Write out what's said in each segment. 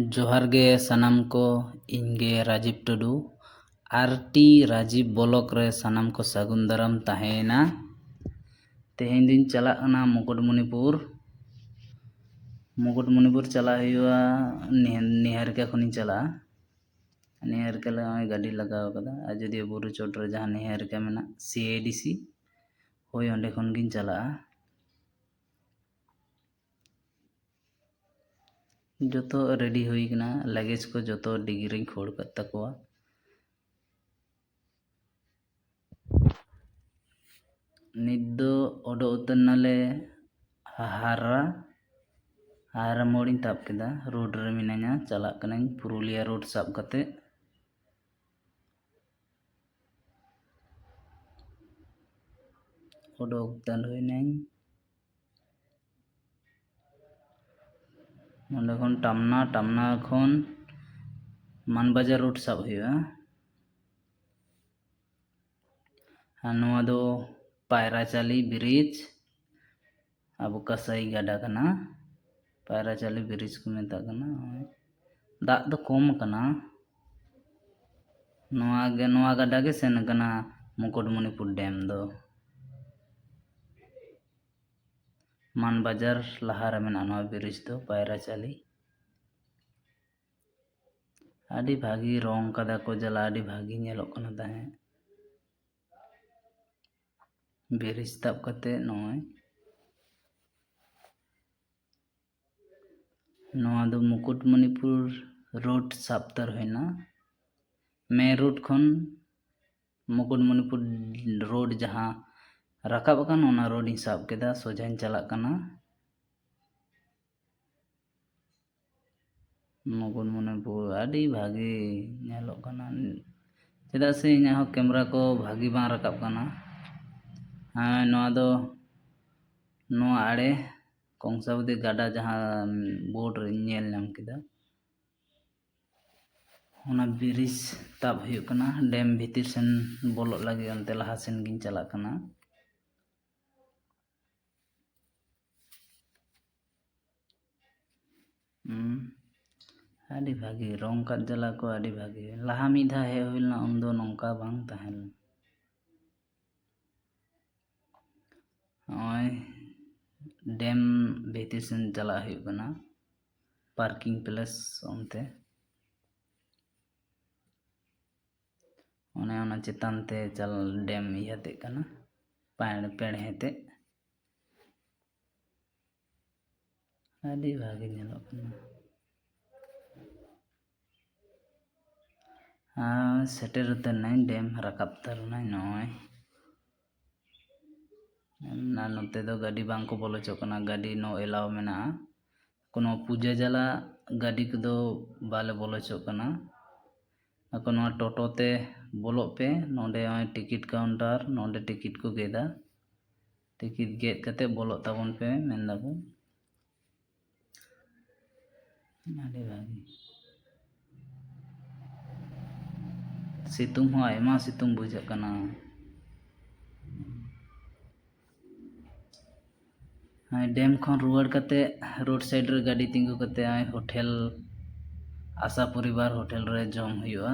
जोहार गे सनाम को इनगे Rajiv Tudu RT Rajiv block रे सनाम को सागुन दाराम तहेना तेहें दिन चला मुकुटमणिपुर चला हुआ निहारिका खनि चला निहारिका ले गाड़ी लगाव कदा अजोदिया बुरु चोट रे जहां निहारिका मेना सीएडीसी होय ओंडे खन गिन चला जोतो रेडी हुई कना लगेज को जोतो डिग्री खोड़ कर तकवा नित दो ओडो उतर नाले हारा मोड़िन ताब केदा रोड रे मिनाኛ चला कनाñ पुरुलिया रोड साब कते ओडो उतर हुईनाñ नोंडे खन टामना खन मानबाजार रोड साब हुआ नोआ दो पायराचाली ब्रिज अब कसाई गाडा कना पायराचाली ब्रिज को मेता कना दाग दो कम कना नोआ गाडा के सेन कना मुकुटमणिपुर डैम दो मानबाजार लहार मेना नोआ ब्रिज दो पायराचाली आदि भागी रंग कदा को जला आदि भागी नेलोक कना ताहे ब्रिज ताब कते नोय नोआ दो मुकुटमणिपुर रोड साबतर होना मे रोड खन मुकुटमणिपुर रोड जहाँ रकाब अकान ओना रोड इन साब केदा सोजाइन चला कना मुकुटमणिपुर आदि भागी नेलोक कना चेदा से इना हो कैमरा को भागी बां रकाब कना हाँ नोआ दो नोआ आड़े कंसावती गाडा जहाँ बोर्ड रे नेल नाम केदा ओना ब्रिज ताब हुई कना डैम भीतर सेन बोलो लगे अंते लहा सेन गिन चला कना आदि भागी रंग का जला को आदि भागी लहा मिधा हे हुइलना उन्दो नंका बांग तहेन ओय डैम भीतर सेन चला हुई कना पार्किंग प्लेस ओनते ओना चेतान ते चल डैम इयाते कना पेड़ हेते आदि भागी नेलोक कना हाँ सेटेर उतरनाñ डैम रकाब तरनाñ नोय ना नोते दो गाड़ी बांग को बोलो चोकना गाड़ी नो एलाव मेना कोनो पूजा जला गाड़ी को दो बाले बोलो चोकना कोनो टोटो ते बोलो पे नोंडे टिकट काउंटर नोंडे टिकट को गेदा टिकट गेट कते बोलो ताबन पे मेन दाको आदि भागी सितुंग हो आयमा सितुंग बुझा कना डैम खन रुआड़ कते रोड साइड रे गाड़ी तिंगु कते होटल आशा परिवार होटल रे जम हुआ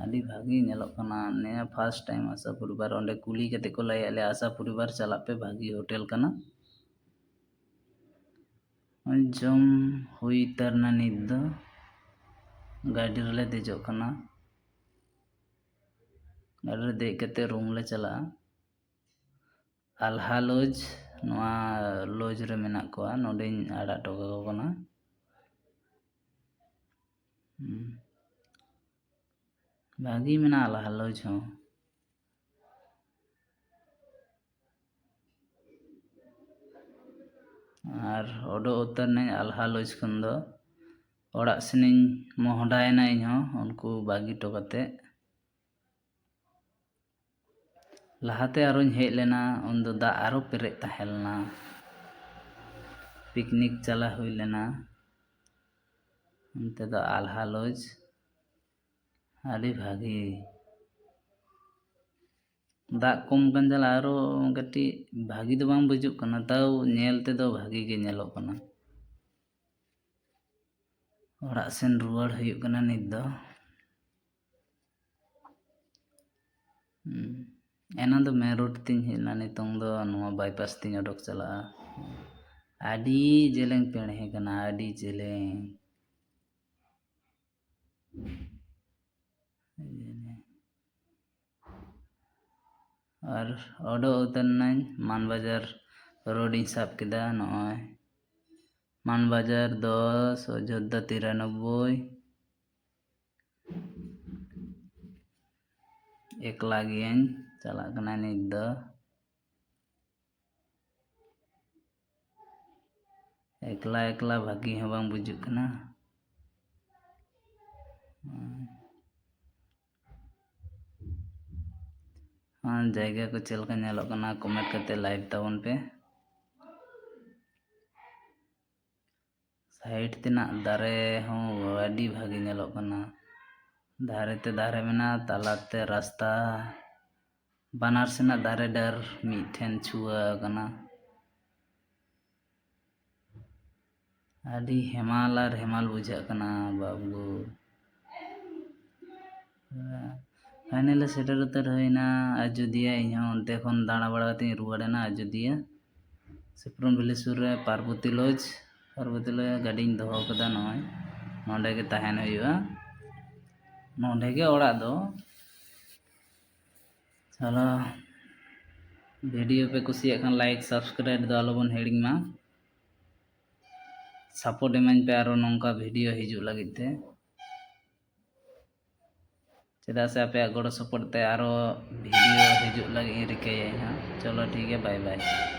आदि भागी नेलोक कना ने फर्स्ट टाइम आशा परिवार ओंडे कुली कते को लय आले आशा परिवार चला पे भागी होटल कना जम हुई तरना नित दो गाड़ी रे देजो कना गाड़ी रे देख कते रूम ले चला आल्हा लॉज नोआ लॉज रे मेना कोआ नोडेñ आड़ा टोका को कना भागी मेना आल्हा लॉज हो और ओडो उतरनाñ आल्हा लॉज खन दो ओड़ा सेनिñ मोहडायना इñ हो उनको बागी टोकाते लहाते आरोñ हेज लेना उन्दो दा आरो पेरे तहेलना पिकनिक चला हुई लेना उनते दो आल्हा लॉज आदि भागी दाग कम कन जला आरो कटी भागी दो बांग बुजुग कना ताऊ नेल ते दो भागी के नेलोग कना ओड़ा सेन रुवाड़ हुयुग कना नित दो एना दो मैं रोड तीन हेना नितोंग दो नुआ बाईपास तीन ओडोक चला आडी जेलेंग पेड़हे कना आडी जेलेंग और ओडो उतरनाñ मानबाजार रोड ᱤᱧ ᱥᱟᱵ ᱠᱮᱫᱟ ᱱᱚᱜᱼᱚᱭ मानबाजार 10 अयोध्या 93 एकला गियाñ चालाग कना नित दो एकला एकला भागी हं बांग बुजुग कना हाँ जायगा को चल का नेलोग कना कमेंट करते लाइव ताबन पे साइड तेना दारे हों आडी भागी नेलोग कना धारे ते दारे मेना तालाते रास्ता बानार सेना दारे डर मिठेन छुआ कना आडी हेमाल और हेमाल बुझा कना बाबू फाइनल सेटर उतर होइना अयोध्या इहो ओनते खन दाणा बड़ा कते रुवाड़ेना अयोध्या सेप्रम भेली सुर रे पार्वती लॉज गाड़ीñ दोहो कदा नय नोंडे के ताहेन हुयुआ नोंडे के ओड़ा दो चलो वीडियो पे कुसिया खान लाइक सब्सक्राइब दो आलोबन हेडिंग मा सपोर्ट इमाñ पे आरो नोंका वीडियो हिजुग लगित ते चेदा से आपे गड़ो सपोर्ट ते आरो वीडियो हिजुग लगी रिकाय हां चलो ठीक है बाय बाय।